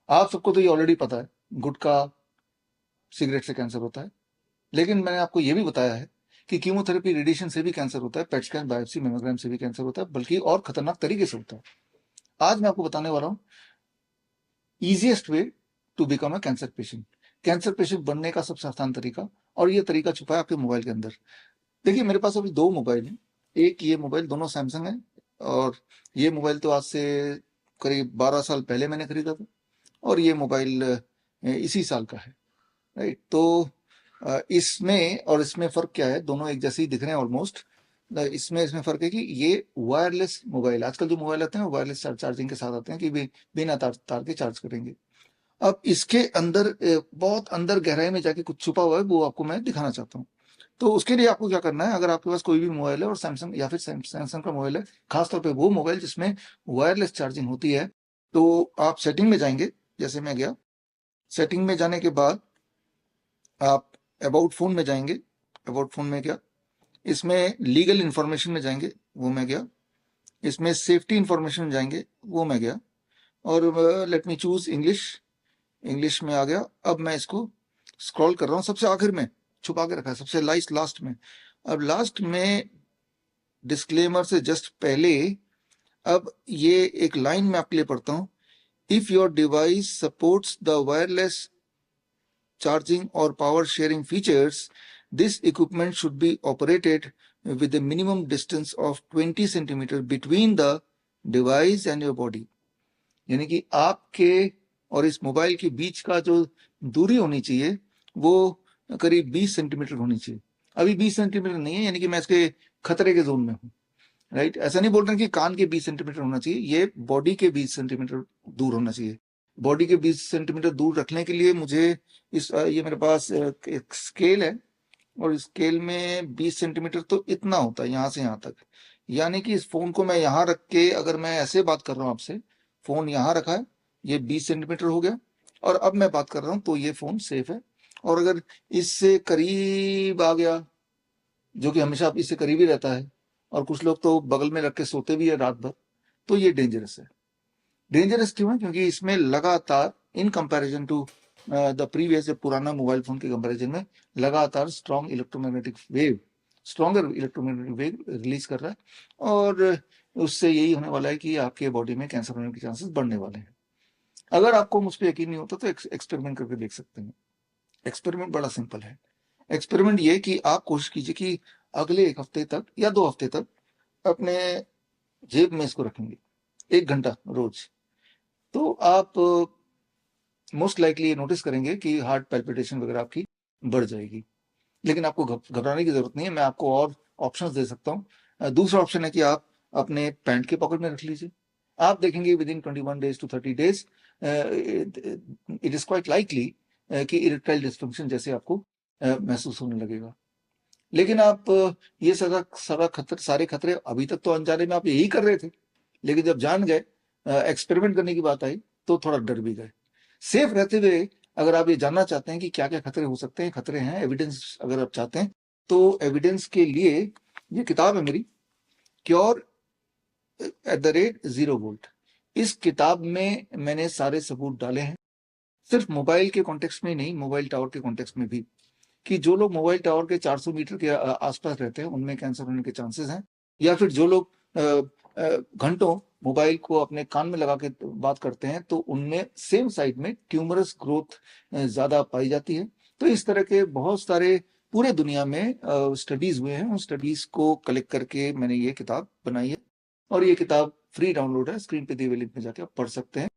आप सबको तो ये ऑलरेडी पता है, गुटखा, सिगरेट से कैंसर होता है। लेकिन मैंने आपको ये भी बताया है कि कीमोथेरेपी, रेडिएशन से भी कैंसर होता है, पेट स्कैन, बायोप्सी, मेमोग्राम से भी कैंसर होता है, बल्कि और खतरनाक तरीके से होता है। आज मैं आपको बताने वाला हूँ easiest way to become a cancer patient. Cancer patient बनने का सबसे आसान तरीका, और ये तरीका छुपा है आपके मोबाइल के अंदर। देखिए, मेरे पास अभी दो मोबाइल हैं। एक ये मोबाइल, दोनों सैमसंग है, और ये मोबाइल तो आज से करीब 12 साल पहले मैंने खरीदा था, और ये मोबाइल इसी साल का है। राइट, तो इसमें और इसमें फ़र्क क्या है? दोनों एक जैसे ही दिख रहे हैं ऑलमोस्ट। इसमें फ़र्क है कि ये वायरलेस मोबाइल, आजकल जो मोबाइल आते हैं वो वायरलेस चार्जिंग के साथ आते हैं, कि बिना तार के चार्ज करेंगे। अब इसके अंदर बहुत अंदर गहराई में जाके कुछ छुपा हुआ है, वो आपको मैं दिखाना चाहता हूँ। तो उसके लिए आपको क्या करना है, अगर आपके पास कोई भी मोबाइल है और सैमसंग या फिर सैमसंग का मोबाइल है, खासतौर पे वो मोबाइल जिसमें वायरलेस चार्जिंग होती है, तो आप सेटिंग में जाएंगे। जैसे मैं गया, सेटिंग में जाने के बाद आप अबाउट फ़ोन में जाएंगे। अबाउट फ़ोन में गया, इसमें लीगल इन्फॉर्मेशन में जाएंगे, वो मैं गया। इसमें सेफ्टी इन्फॉर्मेशन में जाएंगे, वो मैं गया। और let me choose English. English में आ गया। अब मैं इसको स्क्रॉल कर रहा हूँ, सबसे आखिर में छुपा के रखा है, सबसे लास्ट में। अब लास्ट में डिस्क्लेमर से जस्ट पहले, अब ये एक लाइन में आपके लिए पढ़ता हूँ। If your device supports the wireless charging or power sharing features, this equipment should be operated with a minimum distance of 20 centimeter between the device and your body। यानी कि आपके और इस मोबाइल के बीच का जो दूरी होनी चाहिए वो करीब 20 सेंटीमीटर होनी चाहिए। अभी 20 सेंटीमीटर नहीं है, यानी कि मैं इसके खतरे के जोन में हूँ। राइट, ऐसा नहीं बोल रहे कि कान के 20 सेंटीमीटर होना चाहिए, ये बॉडी के 20 सेंटीमीटर दूर होना चाहिए। बॉडी के 20 सेंटीमीटर दूर रखने के लिए मुझे ये मेरे पास एक स्केल है, और इस स्केल में 20 सेंटीमीटर तो इतना होता है, यहाँ से यहाँ तक। यानी कि इस फोन को मैं यहाँ रख के अगर मैं ऐसे बात कर रहा हूँ आपसे, फोन यहाँ रखा है, ये 20 सेंटीमीटर हो गया, और अब मैं बात कर रहा हूँ तो ये फोन सेफ है। और अगर इससे करीब आ गया, जो कि हमेशा इससे करीब ही रहता है, और कुछ लोग तो बगल में रख के सोते भी है रात भर, तो ये डेंजरस है। डेंजरस क्यों है? क्योंकि इसमें लगातार in comparison to the previous, पुराना मोबाइल फोन के कंपैरिजन में लगातार स्ट्रॉन्गर इलेक्ट्रोमैग्नेटिक वेव रिलीज कर रहा है, और उससे यही होने वाला है कि आपके बॉडी में कैंसर होने के चांसेस बढ़ने वाले हैं। अगर आपको मुझ पर यकीन नहीं होता तो एक्सपेरिमेंट करके देख सकते हैं। एक्सपेरिमेंट बड़ा सिंपल है। एक्सपेरिमेंट ये कि आप कोशिश कीजिए कि अगले 1 हफ्ते तक या 2 हफ्ते तक अपने जेब में इसको रखेंगे 1 घंटा रोज, तो आप मोस्ट लाइकली ये नोटिस करेंगे कि हार्ट पैल्पिटेशन वगैरह आपकी बढ़ जाएगी। लेकिन आपको घबराने की जरूरत नहीं है, मैं आपको और ऑप्शंस दे सकता हूँ। दूसरा ऑप्शन है कि आप अपने पैंट के पॉकेट में रख लीजिए। आप देखेंगे with in 21 days to 30 days it is quite likely कि इरेक्टाइल डिस्फंक्शन जैसे आपको महसूस होने लगेगा। लेकिन आप ये सारे खतरे अभी तक तो अनजाने में आप यही कर रहे थे, लेकिन जब जान गए, एक्सपेरिमेंट करने की बात आई, तो थोड़ा डर भी गए। सेफ रहते हुए अगर आप ये जानना चाहते हैं कि क्या क्या खतरे हो सकते हैं, खतरे हैं, एविडेंस अगर आप चाहते हैं, तो एविडेंस के लिए ये किताब है मेरी, क्योर @0 volt। इस किताब में मैंने सारे सबूत डाले हैं, सिर्फ मोबाइल के कॉन्टेक्स्ट में नहीं, मोबाइल टावर के कॉन्टेक्स्ट में भी, कि जो लोग मोबाइल टावर के 400 मीटर के आसपास रहते हैं उनमें कैंसर होने के चांसेस हैं, या फिर जो लोग घंटों मोबाइल को अपने कान में लगा के बात करते हैं तो उनमें सेम साइड में ट्यूमरस ग्रोथ ज्यादा पाई जाती है। तो इस तरह के बहुत सारे पूरे दुनिया में स्टडीज हुए हैं, उन स्टडीज को कलेक्ट करके मैंने ये किताब बनाई है, और ये किताब फ्री डाउनलोड है, स्क्रीन पे दिए हुए लिंक में जाके आप पढ़ सकते हैं।